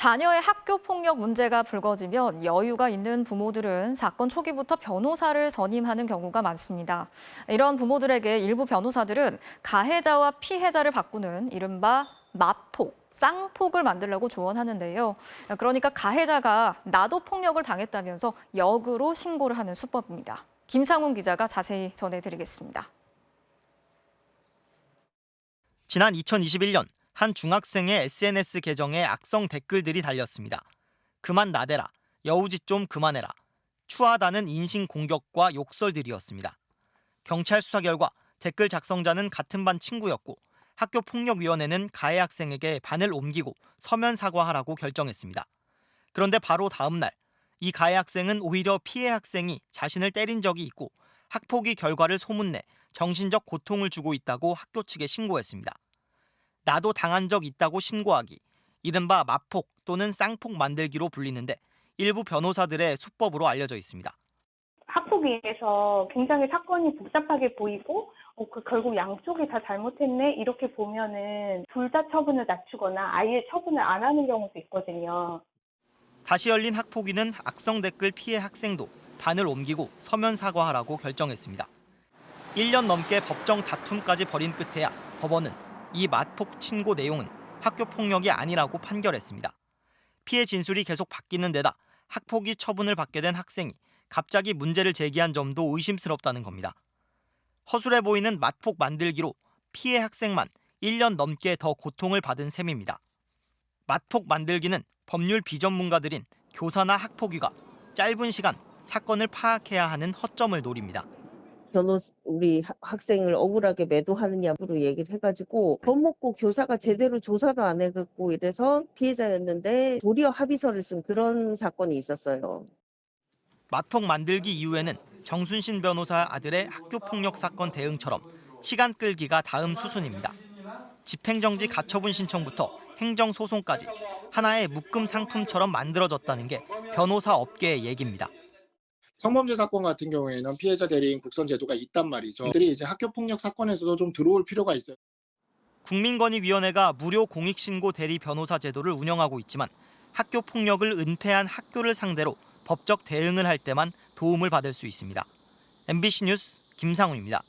자녀의 학교 폭력 문제가 불거지면 여유가 있는 부모들은 사건 초기부터 변호사를 선임하는 경우가 많습니다. 이런 부모들에게 일부 변호사들은 가해자와 피해자를 바꾸는 이른바 마폭, 쌍폭을 만들려고 조언하는데요. 그러니까 가해자가 나도 폭력을 당했다면서 역으로 신고를 하는 수법입니다. 김상훈 기자가 자세히 전해드리겠습니다. 지난 2021년 한 중학생의 SNS 계정에 악성 댓글들이 달렸습니다. 그만 나대라, 여우짓 좀 그만해라, 추하다는 인신공격과 욕설들이었습니다. 경찰 수사 결과 댓글 작성자는 같은 반 친구였고 학교폭력위원회는 가해 학생에게 반을 옮기고 서면 사과하라고 결정했습니다. 그런데 바로 다음 날 이 가해 학생은 오히려 피해 학생이 자신을 때린 적이 있고 학폭위 결과를 소문내 정신적 고통을 주고 있다고 학교 측에 신고했습니다. 나도 당한 적 있다고 신고하기, 이른바 마폭 또는 쌍폭 만들기로 불리는데 일부 변호사들의 수법으로 알려져 있습니다. 학폭위에서 굉장히 사건이 복잡하게 보이고 결국 양쪽이 다 잘못했네 이렇게 보면은 둘 다 처분을 낮추거나 아예 처분을 안 하는 경우도 있거든요. 다시 열린 학폭위는 악성 댓글 피해 학생도 반을 옮기고 서면 사과하라고 결정했습니다. 1년 넘게 법정 다툼까지 벌인 끝에야 법원은 이 마폭 신고 내용은 학교 폭력이 아니라고 판결했습니다. 피해 진술이 계속 바뀌는 데다 학폭위 처분을 받게 된 학생이 갑자기 문제를 제기한 점도 의심스럽다는 겁니다. 허술해 보이는 마폭 만들기로 피해 학생만 1년 넘게 더 고통을 받은 셈입니다. 마폭 만들기는 법률 비전문가들인 교사나 학폭위가 짧은 시간 사건을 파악해야 하는 허점을 노립니다. 우리 학생을 억울하게 매도하느냐로 얘기를 해가지고 겁먹고 교사가 제대로 조사도 안 해갖고 이래서 피해자였는데 도리어 합의서를 쓴 그런 사건이 있었어요. 마폭 만들기 이후에는 정순신 변호사 아들의 학교폭력 사건 대응처럼 시간 끌기가 다음 수순입니다. 집행정지 가처분 신청부터 행정소송까지 하나의 묶음 상품처럼 만들어졌다는 게 변호사 업계의 얘기입니다. 성범죄 사건 같은 경우에는 피해자 대리인 국선 제도가 있단 말이죠. 들이 이제 학교 폭력 사건에서도 좀 들어올 필요가 있어요. 국민권익위원회가 무료 공익신고 대리 변호사 제도를 운영하고 있지만 학교 폭력을 은폐한 학교를 상대로 법적 대응을 할 때만 도움을 받을 수 있습니다. MBC 뉴스 김상훈입니다.